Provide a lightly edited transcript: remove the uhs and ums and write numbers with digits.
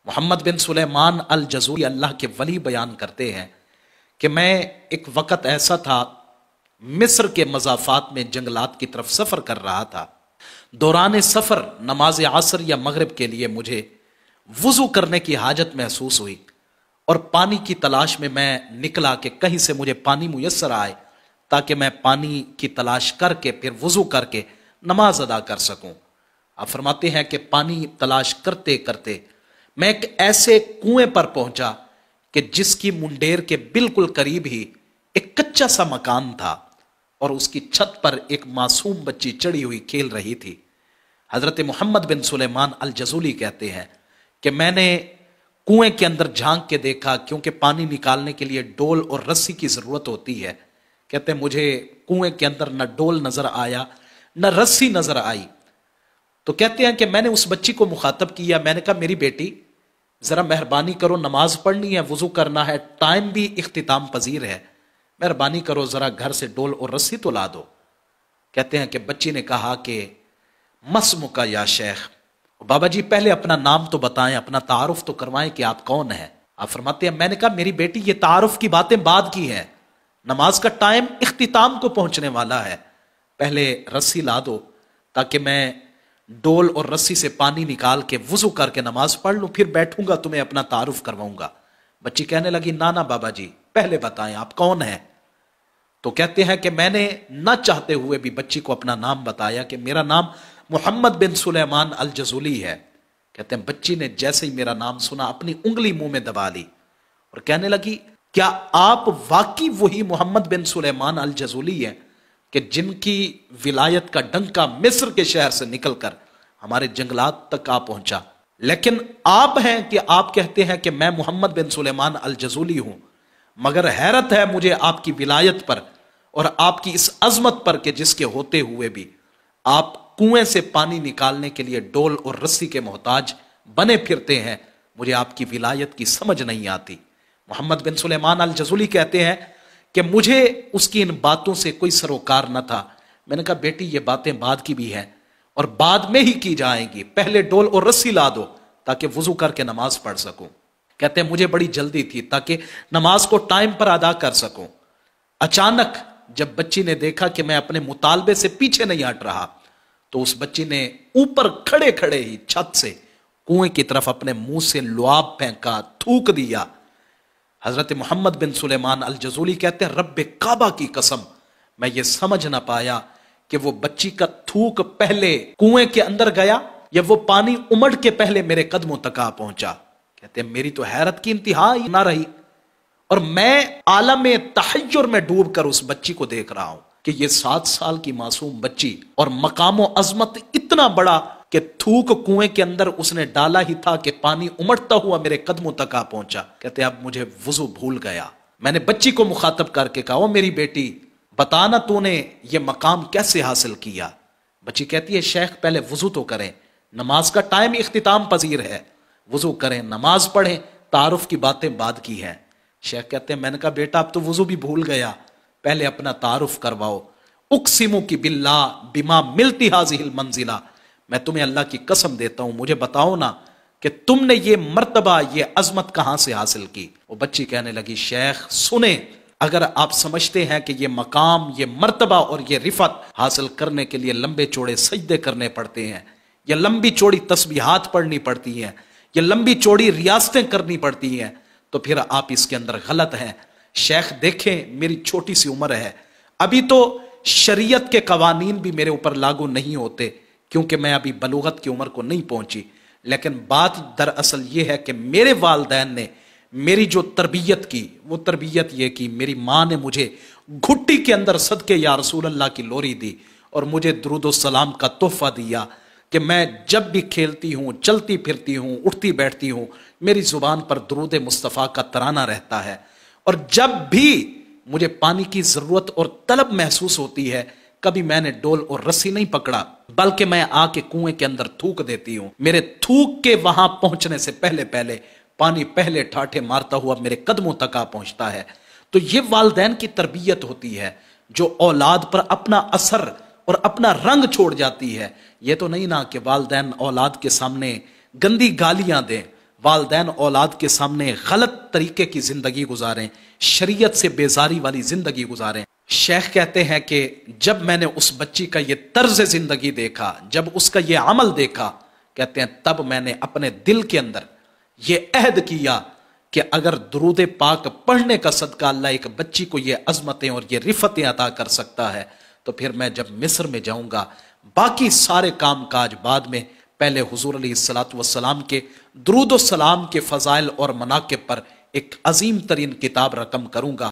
मोहम्मद बिन सुलेमान अल जज़ूली अल्लाह के वली बयान करते हैं कि मैं एक वक़्त ऐसा था, मिस्र के मज़ाफ़ात में जंगलात की तरफ सफ़र कर रहा था। दौरान सफ़र नमाज असर या मगरिब के लिए मुझे वुज़ू करने की हाजत महसूस हुई और पानी की तलाश में मैं निकला कि कहीं से मुझे पानी मुयस्सर आए ताकि मैं पानी की तलाश करके फिर वुज़ू करके नमाज अदा कर सकूं। आप फरमाते हैं कि पानी तलाश करते करते मैं एक ऐसे कुएं पर पहुंचा कि जिसकी मुंडेर के बिल्कुल करीब ही एक कच्चा सा मकान था और उसकी छत पर एक मासूम बच्ची चढ़ी हुई खेल रही थी। हजरत मोहम्मद बिन सुलेमान अल जज़ूली कहते हैं कि मैंने कुएं के अंदर झांक के देखा, क्योंकि पानी निकालने के लिए डोल और रस्सी की जरूरत होती है। कहते हैं मुझे कुएं के अंदर न डोल नजर आया न रस्सी नजर आई। तो कहते हैं कि मैंने उस बच्ची को मुखातब किया, मैंने कहा मेरी बेटी जरा मेहरबानी करो, नमाज पढ़नी है, वुजू करना है, टाइम भी इख्तिताम पजीर है, मेहरबानी करो जरा घर से डोल और रस्सी तो ला दो। कहते हैं कि बच्ची ने कहा कि मस्मुका या शेख, बाबा जी पहले अपना नाम तो बताएं, अपना तारुफ तो करवाएं कि आप कौन हैं। आप फरमाते हैं मैंने कहा मेरी बेटी ये तारुफ की बातें बाद की हैं, नमाज का टाइम इख्तिताम को पहुंचने वाला है, पहले रस्सी ला दो ताकि मैं डोल और रस्सी से पानी निकाल के वुजू करके नमाज पढ़ लूं, फिर बैठूंगा तुम्हें अपना तारुफ करवाऊंगा। बच्ची कहने लगी ना ना बाबा जी पहले बताएं आप कौन हैं। तो कहते हैं कि मैंने न चाहते हुए भी बच्ची को अपना नाम बताया कि मेरा नाम मोहम्मद बिन सुलेमान अल जज़ूली है। कहते हैं बच्ची ने जैसे ही मेरा नाम सुना अपनी उंगली मुंह में दबा ली और कहने लगी क्या आप वाकई वही मोहम्मद बिन सुलेमान अल जज़ूली हैं कि जिनकी विलायत का डंका मिस्र के शहर से निकलकर हमारे जंगलात तक आ पहुंचा, लेकिन आप हैं कि आप कहते हैं कि मैं मोहम्मद बिन सुलेमान अल जज़ूली हूं, मगर हैरत है मुझे आपकी विलायत पर और आपकी इस अजमत पर कि जिसके होते हुए भी आप कुएं से पानी निकालने के लिए डोल और रस्सी के मोहताज बने फिरते हैं, मुझे आपकी विलायत की समझ नहीं आती। मोहम्मद बिन सुलेमान अल जज़ूली कहते हैं कि मुझे उसकी इन बातों से कोई सरोकार न था। मैंने कहा बेटी ये बातें बाद की भी हैं और बाद में ही की जाएंगी, पहले डोल और रस्सी ला दो ताकि वुजू करके नमाज पढ़ सकूं। कहते हैं मुझे बड़ी जल्दी थी ताकि नमाज को टाइम पर अदा कर सकूं। अचानक जब बच्ची ने देखा कि मैं अपने मुतालबे से पीछे नहीं हट रहा, तो उस बच्ची ने ऊपर खड़े खड़े ही छत से कुएं की तरफ अपने मुंह से लुआब फेंका, थूक दिया। हजरत मोहम्मद बिन सुलेमान अल जज़ूली कहते हैं रब्बे काबा की कसम मैं ये समझ ना पाया कि वो बच्ची का थूक पहले कुएं के अंदर गया या वो पानी उमड़ के पहले मेरे कदमों तक आ पहुंचा। कहते हैं मेरी तो हैरत की इंतहा ही ना रही और मैं आलम तहय्युर में डूब कर उस बच्ची को देख रहा हूं कि ये 7 साल की मासूम बच्ची और मकामो अजमत इतना बड़ा कि थूक कुएं के अंदर उसने डाला ही था कि पानी उमड़ता हुआ मेरे कदमों तक आ पहुंचा। कहते अब मुझे वुजू भूल गया। मैंने बच्ची को मुखातब करके कहा ओ मेरी बेटी बताना तूने ये मकाम कैसे हासिल किया। बच्ची कहती है शेख पहले वुजू तो करें, नमाज का टाइम इख्तिताम पजीर है, वुजू करें नमाज पढ़ें, तारुफ की बातें बाद की हैं। शेख कहते हैं मैंने कहा बेटा अब तो वुजू भी भूल गया, पहले अपना तारुफ करवाओ। उक्सिमु की बिल्ला बिमा मिलती हाजिहिल मंजिला, मैं तुम्हें अल्लाह की कसम देता हूं मुझे बताओ ना कि तुमने ये मर्तबा ये अजमत कहां से हासिल की। वो बच्ची कहने लगी शेख सुने, अगर आप समझते हैं कि ये मकाम ये मर्तबा और ये रिफत हासिल करने के लिए लंबे चौड़े सजदे करने पड़ते हैं, ये लंबी चौड़ी तस्बीहात पढ़नी पड़ती हैं, ये लंबी चौड़ी रियासतें करनी पड़ती हैं, तो फिर आप इसके अंदर गलत हैं। शेख देखें मेरी छोटी सी उम्र है, अभी तो शरीयत के कवानीन भी मेरे ऊपर लागू नहीं होते क्योंकि मैं अभी बलूगत की उम्र को नहीं पहुंची, लेकिन बात दरअसल ये है कि मेरे वालिदैन ने मेरी जो तरबियत की वो तरबियत ये की, मेरी माँ ने मुझे घुट्टी के अंदर सदके या रसूल अल्लाह की लोरी दी और मुझे दुरूद सलाम का तोहफा दिया कि मैं जब भी खेलती हूँ चलती फिरती हूँ उठती बैठती हूँ मेरी जुबान पर दुरूद मुस्तफ़ा का तराना रहता है और जब भी मुझे पानी की जरूरत और तलब महसूस होती है कभी मैंने डोल और रस्सी नहीं पकड़ा बल्कि मैं आके कुएं के अंदर थूक देती हूं। मेरे थूक के वहां पहुंचने से पहले पहले पानी पहले ठाठे मारता हुआ मेरे कदमों तक आ पहुंचता है। तो ये वालिदैन की तरबियत होती है जो औलाद पर अपना असर और अपना रंग छोड़ जाती है। ये तो नहीं ना कि वालिदैन औलाद के सामने गंदी गालियां दें, والدین اولاد کے سامنے غلط طریقے کی زندگی گزاریں، شریعت سے بیزاری والی زندگی گزاریں۔ شیخ کہتے ہیں کہ جب میں نے اس بچی کا یہ طرز زندگی دیکھا، جب اس کا یہ عمل دیکھا، کہتے ہیں تب میں نے اپنے دل کے اندر یہ عہد کیا کہ اگر درود پاک پڑھنے کا صدقہ اللہ ایک بچی کو یہ عظمتیں اور یہ رفتیں عطا کر سکتا ہے، تو پھر میں جب مصر میں جاؤں گا باقی سارے کام کاج بعد میں، پہلے حضور علیہ الصلوۃ والسلام کے درود و سلام کے فضائل اور مناقب پر ایک عظیم ترین کتاب رقم کروں گا۔